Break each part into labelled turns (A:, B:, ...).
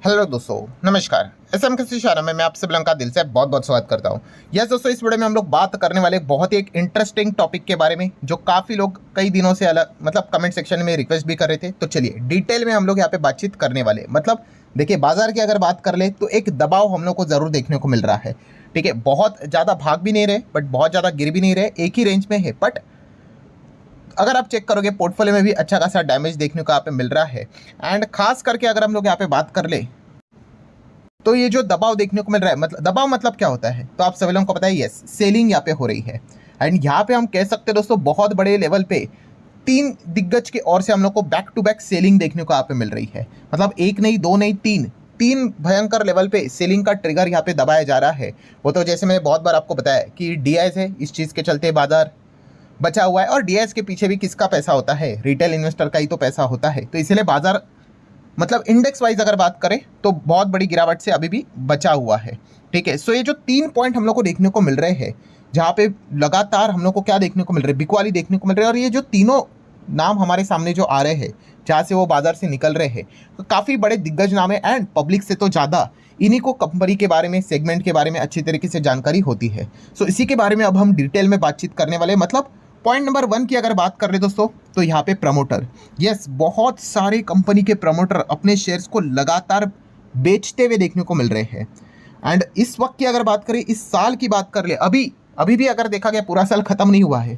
A: Hello दोस्तों, नमस्कार। SM कृषि इशारा में मैं आपसे बिलंका दिल से बहुत बहुत स्वागत करता हूं। यस दोस्तों, इस वीडियो में हम लोग बात करने वाले बहुत ही एक इंटरेस्टिंग टॉपिक के बारे में, जो काफ़ी लोग कई दिनों से अलग कमेंट सेक्शन में रिक्वेस्ट भी कर रहे थे। तो चलिए डिटेल में हम लोग यहाँ पे बातचीत करने वाले। देखिए, बाजार की अगर बात कर ले तो एक दबाव हम लोग को ज़रूर देखने को मिल रहा है। ठीक है, बहुत ज़्यादा भाग भी नहीं रहे बट बहुत ज़्यादा गिर भी नहीं रहे, एक ही रेंज में है। बट अगर आप चेक करोगे पोर्टफोलियो में भी अच्छा खासा डैमेज देखने को यहाँ पे मिल रहा है। एंड खास करके अगर हम लोग यहाँ पे बात कर ले तो ये जो दबाव देखने को मिल रहा है, दबाव मतलब क्या होता है, तो आप सभी लोगों को पता है। यस, सेलिंग यहाँ पे हो रही है। एंड यहाँ पे हम कह सकते हैं दोस्तों, बहुत बड़े लेवल पे तीन दिग्गज के ओर से हम लोग को बैक टू बैक सेलिंग देखने को यहाँ पे मिल रही है। एक नहीं, दो नहीं, तीन भयंकर लेवल पे सेलिंग का ट्रिगर यहाँ पे दबाया जा रहा है। वो तो जैसे मैंने बहुत बार आपको बताया कि डीआईएस है, इस चीज़ के चलते बाजार बचा हुआ है। और डीआईएस के पीछे भी किसका पैसा होता है? रिटेल इन्वेस्टर का ही तो पैसा होता है। तो इसलिए बाजार इंडेक्स वाइज अगर बात करें तो बहुत बड़ी गिरावट से अभी भी बचा हुआ है। ठीक है, सो ये जो 3 पॉइंट हम लोग को देखने को मिल रहे हैं, जहाँ पे लगातार हम लोग को क्या देखने को मिल रहा है, बिकवाली देखने को मिल रही है। और ये जो तीनों नाम हमारे सामने जो आ रहे हैं, जहाँ से वो बाजार से निकल रहे हैं, तो काफ़ी बड़े दिग्गज नाम है। एंड पब्लिक से तो ज़्यादा इन्हीं को कंपनी के बारे में, सेगमेंट के बारे में अच्छी तरीके से जानकारी होती है। सो इसी के बारे में अब हम डिटेल में बातचीत करने वाले। पॉइंट नंबर 1 की अगर बात कर ले दोस्तों, तो यहाँ पे प्रमोटर, यस, बहुत सारे कंपनी के प्रमोटर अपने शेयर्स को लगातार बेचते हुए देखने को मिल रहे हैं। एंड इस वक्त की अगर बात करें, इस साल की बात कर ले, अभी भी अगर देखा गया, पूरा साल खत्म नहीं हुआ है,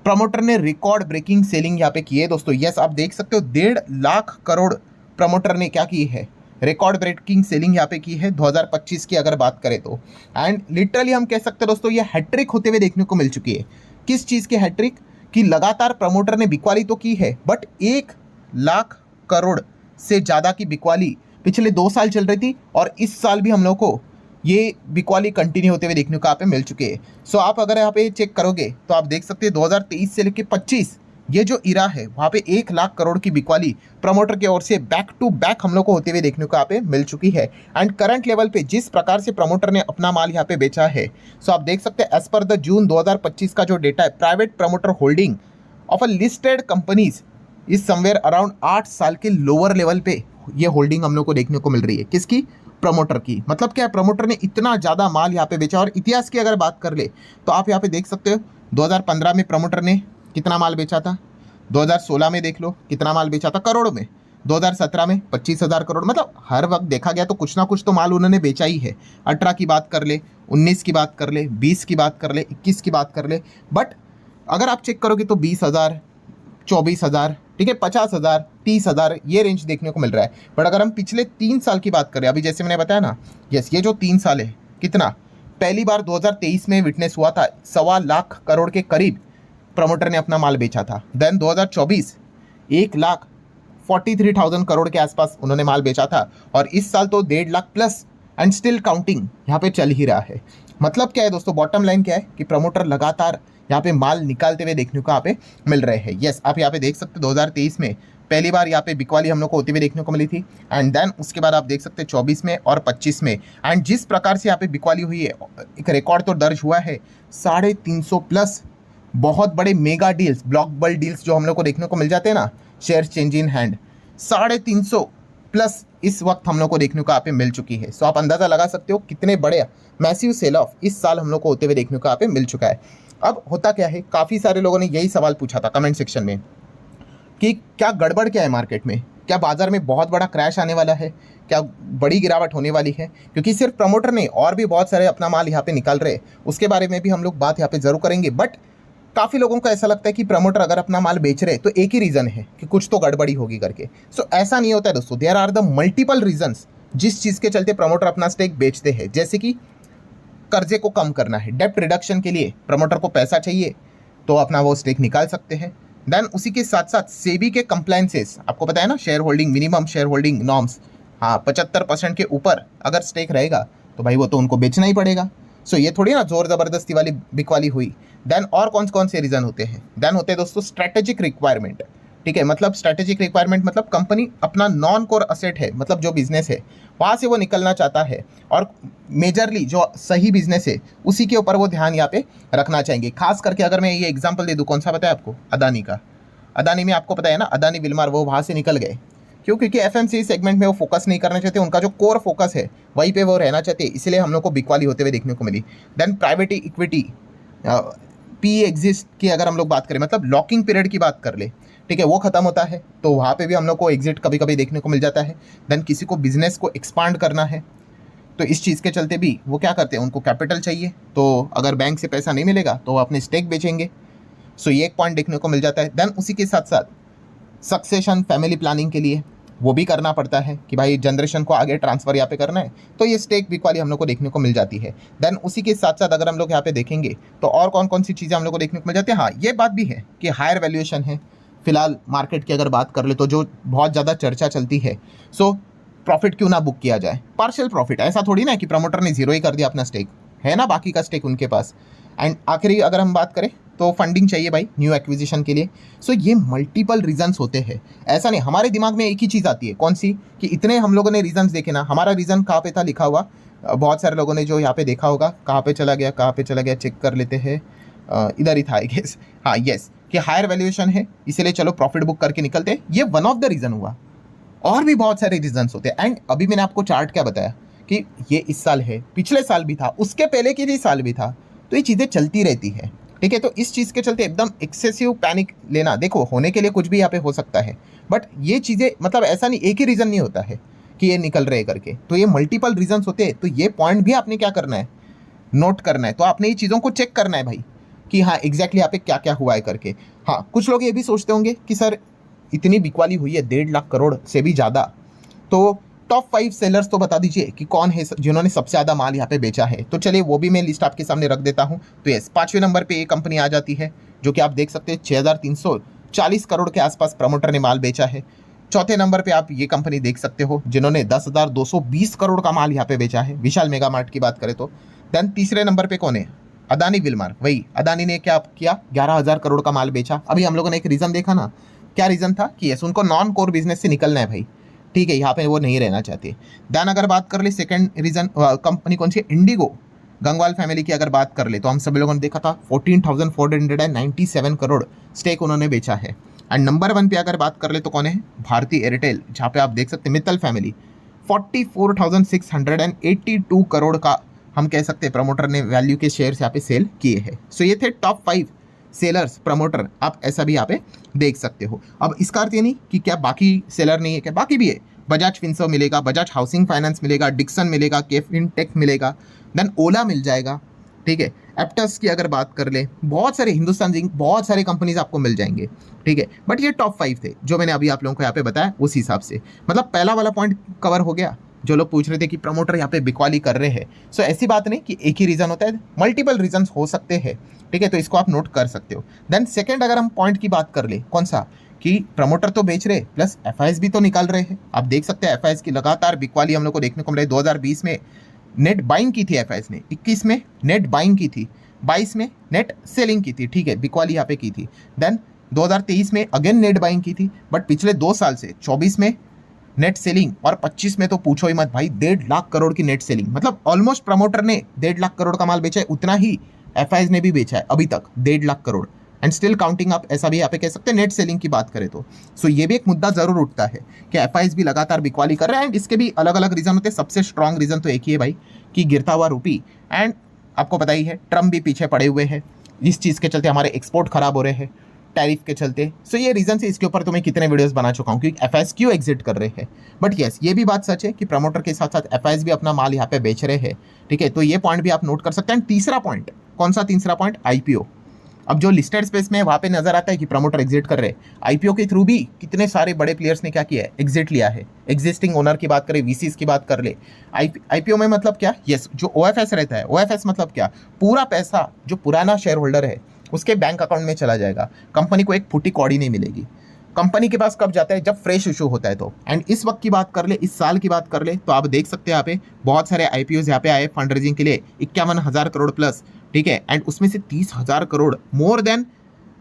A: प्रमोटर ने रिकॉर्ड ब्रेकिंग सेलिंग यहाँ पे की है दोस्तों। यस, आप देख सकते हो 1.5 लाख करोड़ प्रमोटर ने क्या की है, रिकॉर्ड ब्रेकिंग सेलिंग यहाँ पे की है 2025 की अगर बात करें तो। एंड लिटरली हम कह सकते हैं दोस्तों, ये हैट्रिक होते हुए देखने को मिल चुकी है। किस चीज़ की हैट्रिक? कि लगातार प्रमोटर ने बिकवाली तो की है, बट 1 लाख करोड़ से ज़्यादा की बिकवाली पिछले 2 साल चल रही थी। और इस साल भी हम लोग को ये बिकवाली कंटिन्यू होते हुए देखने को यहाँ पे मिल चुके हैं। सो आप अगर यहाँ पे चेक करोगे तो आप देख सकते हैं 2023 से लेकर 25 ये जो इरा है, वहाँ पे 1 लाख करोड़ की बिकवाली प्रमोटर की ओर से बैक टू बैक हम लोग को होते हुए देखने को यहाँ पे मिल चुकी है। एंड करंट लेवल पे जिस प्रकार से प्रमोटर ने अपना माल यहाँ पे बेचा है, सो आप देख सकते हैं एज पर द जून 2025 का जो डेटा है, private promoter holding of a listed companies इस समवेयर अराउंड 8 साल के लोअर लेवल पे ये होल्डिंग हम लोग को देखने को मिल रही है। किसकी? प्रमोटर की। क्या है, प्रमोटर ने इतना ज़्यादा माल यहाँ पे बेचा। और इतिहास की अगर बात कर ले तो आप यहाँ पे देख सकते हो 2015 में प्रमोटर ने कितना माल बेचा था, 2016 में देख लो कितना माल बेचा था करोड़ों में, 2017 में 25,000 करोड़। हर वक्त देखा गया तो कुछ ना कुछ तो माल उन्होंने बेचा ही है। 18 की बात कर ले, 19 की बात कर ले, 20 की बात कर ले, 21 की बात कर ले। बट अगर आप चेक करोगे तो 20,000, 24,000, ठीक है, 50,000, 30,000 ये रेंज देखने को मिल रहा है। बट अगर हम पिछले 3 साल की बात करें, अभी जैसे मैंने बताया ना, यस, ये जो 3 साल है, कितना पहली बार 2023 में विटनेस हुआ था, 1.25 लाख करोड़ के करीब प्रमोटर ने अपना माल बेचा था। देन 2024 1,43,000 करोड़ के आसपास उन्होंने माल बेचा था। और इस साल तो 1.5 lakh plus and still counting यहाँ पे चल ही रहा है। क्या है दोस्तों, बॉटम लाइन क्या है कि प्रमोटर लगातार यहाँ पे माल निकालते हुए देखने को यहाँ पे मिल रहे हैं। यस, आप यहाँ पे देख सकते 2023 में पहली बार यहाँ पे बिकवाली हम लोग को होती हुई देखने को मिली थी। एंड देन उसके बाद आप देख सकते हैं 24 में और 25 में। एंड जिस प्रकार से यहाँ पे बिकवाली हुई है, एक रिकॉर्ड तो दर्ज हुआ है 350 प्लस बहुत बड़े मेगा डील्स, ब्लॉक बल डील्स जो हम लोग को देखने को मिल जाते हैं ना, share change in hand 350 plus इस वक्त हम लोग को देखने को यहाँ पे मिल चुकी है। सो आप अंदाजा लगा सकते हो कितने बड़े मैसिव सेल ऑफ इस साल हम लोग को होते हुए देखने को यहाँ पे मिल चुका है। अब होता क्या है, काफ़ी सारे लोगों ने यही सवाल पूछा था कमेंट सेक्शन में कि क्या गड़बड़ क्या है मार्केट में, क्या बाजार में बहुत बड़ा क्रैश आने वाला है, क्या बड़ी गिरावट होने वाली है? क्योंकि सिर्फ प्रमोटर नहीं, और भी बहुत सारे अपना माल यहाँ पे निकाल रहे, उसके बारे में भी हम लोग बात यहाँ पे जरूर करेंगे। बट काफ़ी लोगों को ऐसा लगता है कि प्रमोटर अगर अपना माल बेच रहे तो एक ही रीज़न है कि कुछ तो गड़बड़ी होगी करके। सो ऐसा नहीं होता है दोस्तों, there are the multiple reasons जिस चीज़ के चलते प्रमोटर अपना स्टेक बेचते हैं। जैसे कि कर्जे को कम करना है, डेप्ट रिडक्शन के लिए प्रमोटर को पैसा चाहिए तो अपना वो स्टेक निकाल सकते हैं। देन उसी के साथ साथ सेबी के कंप्लायंसेस, आपको पता है ना, share holding, minimum share holding norms, हाँ, 75% के ऊपर अगर स्टेक रहेगा तो भाई वो तो उनको बेचना ही पड़ेगा। सो ये थोड़ी ना जोर ज़बरदस्ती वाली बिकवाली हुई। देन और कौन से रीज़न होते हैं? देन होते हैं दोस्तों स्ट्रैटेजिक रिक्वायरमेंट। ठीक है, स्ट्रैटेजिक रिक्वायरमेंट कंपनी अपना नॉन कोर असेट है, जो बिजनेस है वहाँ से वो निकलना चाहता है, और मेजरली जो सही बिजनेस है उसी के ऊपर वो ध्यान यहाँ पे रखना चाहेंगे। खास करके अगर मैं ये एग्जांपल दे दूँ, कौन सा बताया आपको? अदानी का। अदानी में आपको पता है ना, अदानी विल्मार वो वहाँ से निकल गए क्यों? क्योंकि एफएमसीजी सेगमेंट में वो फोकस नहीं करना चाहते, उनका जो कोर फोकस है वहीं पे वो रहना चाहते हैं, इसलिए हम लोग को बिकवाली होते हुए देखने को मिली। Then private equity PE exits की अगर हम लोग बात करें, मतलब लॉकिंग पीरियड की बात कर ले, ठीक है, वो खत्म होता है तो वहाँ पे भी हम लोग को एग्जिट कभी कभी देखने को मिल जाता है। देन किसी को बिजनेस को एक्सपांड करना है तो इस चीज़ के चलते भी वो क्या करते हैं, उनको कैपिटल चाहिए, तो अगर बैंक से पैसा नहीं मिलेगा तो वो अपने स्टेक बेचेंगे। सो ये एक पॉइंट देखने को मिल जाता है। देन उसी के साथ साथ सक्सेशन फैमिली प्लानिंग के लिए वो भी करना पड़ता है कि भाई जनरेशन को आगे ट्रांसफर यहाँ पे करना है, तो ये स्टेक बिकवाली हम लोग को देखने को मिल जाती है। देन उसी के साथ साथ अगर हम लोग यहाँ पे देखेंगे तो और कौन कौन सी चीज़ें हम लोग को देखने को मिल जाती है। हाँ, ये बात भी है कि हायर वैल्यूएशन है फिलहाल मार्केट की अगर बात कर ले तो, जो बहुत ज़्यादा चर्चा चलती है। सो प्रॉफिट क्यों ना बुक किया जाए, पार्शियल प्रॉफिट, ऐसा थोड़ी ना कि प्रमोटर ने जीरो ही कर दिया अपना स्टेक, है ना बाकी का स्टेक उनके पास। एंड आखिरी अगर हम बात करें तो फंडिंग चाहिए भाई न्यू एक्विजिशन के लिए। सो ये मल्टीपल रीजंस होते हैं, ऐसा नहीं हमारे दिमाग में एक ही चीज़ आती है, कौन सी, कि इतने हम लोगों ने रीजंस देखे ना, हमारा रीज़न कहाँ पे था लिखा हुआ, बहुत सारे लोगों ने जो यहाँ पे देखा होगा, कहाँ पे चला गया चेक कर लेते हैं, इधर ही था आई गेस, हाँ यस, कि हायर वैल्यूएशन है इसीलिए चलो प्रॉफिट बुक करके निकलते हैं, ये वन ऑफ द रीज़न हुआ। और भी बहुत सारे रीजंस होते हैं। एंड अभी मैंने आपको चार्ट क्या बताया कि ये इस साल है, पिछले साल भी था, उसके पहले के भी साल भी था, तो ये चीज़ें चलती रहती है, ठीक है। तो इस चीज़ के चलते एकदम एक्सेसिव पैनिक लेना, देखो होने के लिए कुछ भी यहाँ पे हो सकता है, बट ये चीज़ें मतलब ऐसा नहीं एक ही रीज़न नहीं होता है कि ये निकल रहे करके, तो ये मल्टीपल रीजंस होते हैं। तो ये पॉइंट भी आपने क्या करना है, नोट करना है, तो आपने ये चीज़ों को चेक करना है भाई कि हाँ एग्जैक्टली यहाँ पे क्या क्या हुआ है करके। हाँ, कुछ लोग ये भी सोचते होंगे कि सर इतनी बिकवाली हुई है 1.5 लाख करोड़ से भी ज़्यादा, तो टॉप 5 सेलर्स तो बता दीजिए कि कौन है जिन्होंने सबसे ज़्यादा माल यहाँ पे बेचा है। तो चलिए वो भी मैं लिस्ट आपके सामने रख देता हूँ। तो यस, 5वें नंबर पे ये कंपनी आ जाती है जो कि आप देख सकते हैं 6,340 करोड़ के आसपास प्रमोटर ने माल बेचा है। चौथे नंबर पे आप ये कंपनी देख सकते हो जिन्होंने 10,220 करोड़ का माल यहाँ पे बेचा है, विशाल मेगा मार्ट की बात करें तो। देन तीसरे नंबर पे कौन है, अदानी विलमार, वही अदानी ने क्या किया, 11,000 करोड़ का माल बेचा। अभी हम लोगों ने एक रीज़न देखा ना, क्या रीज़न था कि यस उनको नॉन कोर बिजनेस से निकलना है भाई, ठीक है, यहाँ पे वो नहीं रहना चाहते। देन अगर बात कर ले सेकंड रीज़न कंपनी कौन सी है, इंडिगो, गंगवाल फैमिली की अगर बात कर ले तो हम सभी लोगों ने देखा था 14,497 करोड़ स्टेक उन्होंने बेचा है। एंड नंबर 1 पे अगर बात कर ले तो कौन है, भारतीय एयरटेल, जहाँ पे आप देख सकते हैं मित्तल फैमिली 44,682 करोड़ का हम कह सकते हैं प्रमोटर ने वैल्यू के शेयर्स यहाँ पे सेल किए हैं। सो ये थे टॉप 5 सेलर्स प्रमोटर, आप ऐसा भी यहाँ पे देख सकते हो। अब इसका अर्थ ये नहीं कि क्या बाकी सेलर नहीं है, क्या बाकी भी है, बजाज फिनसर्व मिलेगा, बजाज हाउसिंग फाइनेंस मिलेगा, डिक्सन मिलेगा, केफिन टेक मिलेगा, देन ओला मिल जाएगा, ठीक है। एप्टस की अगर बात कर ले, बहुत सारे हिंदुस्तान जिंक, बहुत सारे कंपनीज आपको मिल जाएंगे, ठीक है। बट ये टॉप 5 थे जो मैंने अभी आप लोगों को यहाँ पे बताया, उस हिसाब से मतलब पहला वाला पॉइंट कवर हो गया। जो लोग पूछ रहे थे कि प्रमोटर यहाँ पे बिकवाली कर रहे हैं, सो ऐसी बात नहीं कि एक ही रीज़न होता है, मल्टीपल रीजंस हो सकते हैं, ठीक है, तो इसको आप नोट कर सकते हो। देन सेकंड अगर हम पॉइंट की बात कर ले, कौन सा, कि प्रमोटर तो बेच रहे प्लस एफआईएस भी तो निकाल रहे हैं। आप देख सकते हैं एफआईएस की लगातार बिकवाली हम लोग को देखने को मिल रही है। 2020 में नेट बाइंग की थी एफआईएस ने, 21 में नेट बाइंग की थी, 22 में नेट सेलिंग की थी, ठीक है, बिकवाली यहाँ पे की थी। देन 2023 में अगेन नेट बाइंग की थी, बट पिछले 2 साल से 24 में नेट सेलिंग और 25 में तो पूछो ही मत भाई, 1.5 लाख करोड़ की नेट सेलिंग, मतलब ऑलमोस्ट प्रमोटर ने 1.5 लाख करोड़ का माल बेचा है, उतना ही एफआईएस ने भी बेचा है अभी तक, 1.5 lakh crore, and still counting up, ऐसा भी यहाँ पे कह सकते हैं नेट सेलिंग की बात करें तो। सो ये भी एक मुद्दा जरूर उठता है कि एफआईएस भी लगातार बिकवाली कर रहे हैं, एंड इसके भी अलग अलग रीजन होते हैं। सबसे स्ट्रॉन्ग रीजन तो एक ही है भाई कि गिरता हुआ रूपी, एंड आपको पता ही है ट्रम्प भी पीछे पड़े हुए हैं, इस चीज़ के चलते हमारे एक्सपोर्ट खराब हो रहे हैं टैरिफ के चलते। सो ये रीजन से इसके ऊपर तो मैं कितने वीडियोस बना चुका हूँ कि एफआईएस क्यों एग्जिट कर रहे हैं। बट यस, ये भी बात सच है कि प्रमोटर के साथ साथ एफआईएस भी अपना माल यहाँ पे बेच रहे हैं, ठीक है, तो ये पॉइंट भी आप नोट कर सकते हैं। तीसरा पॉइंट, कौन सा तीसरा पॉइंट, आईपीओ। अब जो लिस्टेड स्पेस में वहाँ पे नजर आता है कि प्रमोटर एग्जिट कर रहे हैं, आईपीओ के थ्रू भी कितने सारे बड़े प्लेयर्स ने क्या किया है, एग्जिट लिया है। एग्जिस्टिंग ओनर की बात करें, वीसीज की बात कर ले, आईपीओ में मतलब क्या, यस जो ओएफएस रहता है, ओएफएस मतलब क्या, पूरा पैसा जो पुराना शेयर होल्डर है उसके बैंक अकाउंट में चला जाएगा, कंपनी को एक फुटी कौड़ी नहीं मिलेगी। कंपनी के पास कब जाता है, जब फ्रेश इशू होता है तो। एंड इस वक्त की बात कर ले, इस साल की बात कर ले, तो आप देख सकते हैं यहाँ पे बहुत सारे आईपीओ यहाँ पे आए फंड रेजिंग के लिए, 51,000 करोड़ प्लस, ठीक है, एंड उसमें से 30,000 करोड़ मोर देन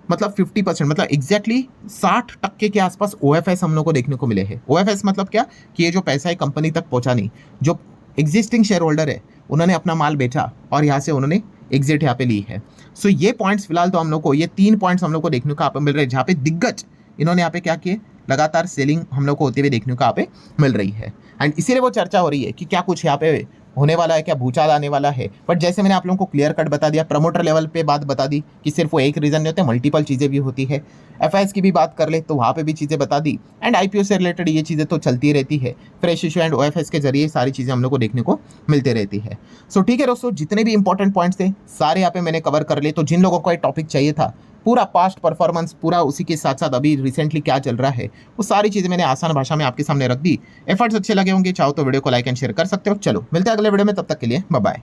A: मतलब 50%, मतलब एग्जैक्टली 60% के आसपास ओएफएस हम लोग को देखने को मिले हैं। ओएफएस मतलब क्या, कि ये जो पैसा है कंपनी तक पहुंचा नहीं, जो एग्जिस्टिंग शेयर होल्डर है उन्होंने अपना माल बेचा और यहाँ से उन्होंने एग्जिट यहाँ पे ली है। सो ये पॉइंट्स फिलहाल तो हम लोग को, ये 3 पॉइंट्स हम लोग को देखने को यहाँ पे मिल रहे हैं, जहाँ पे दिग्गज इन्होंने यहाँ पे क्या किए, लगातार सेलिंग हम लोग को होते हुए देखने को यहाँ पे मिल रही है। एंड इसीलिए वो चर्चा हो रही है कि क्या कुछ यहाँ पे होने वाला है, क्या भूचाल आने वाला है। बट जैसे मैंने आप लोगों को क्लियर कट बता दिया, प्रमोटर लेवल पे बात बता दी कि सिर्फ वो एक रीज़न नहीं होते, मल्टीपल चीज़ें भी होती है। एफआईएस की भी बात कर ले तो वहाँ पे भी चीज़ें बता दी। एंड आईपीओ से रिलेटेड ये चीज़ें तो चलती रहती है, फ्रेश इशू एंड ओएफएस के जरिए सारी चीज़ें हम लोग को देखने को मिलती रहती है। सो ठीक है दोस्तों, जितने भी इंपॉर्टेंट पॉइंट्स थे सारे यहाँ पे मैंने कवर कर लिए। तो जिन लोगों को ये टॉपिक चाहिए था, पूरा पास्ट परफॉर्मेंस, पूरा उसी के साथ साथ अभी रिसेंटली क्या चल रहा है, वो सारी चीज़ें मैंने आसान भाषा में आपके सामने रख दी। एफर्ट्स अच्छे लगे होंगे, चाहो तो वीडियो को लाइक एंड शेयर कर सकते हो। चलो मिलते हैं अगले वीडियो में, तब तक के लिए बाय बाय।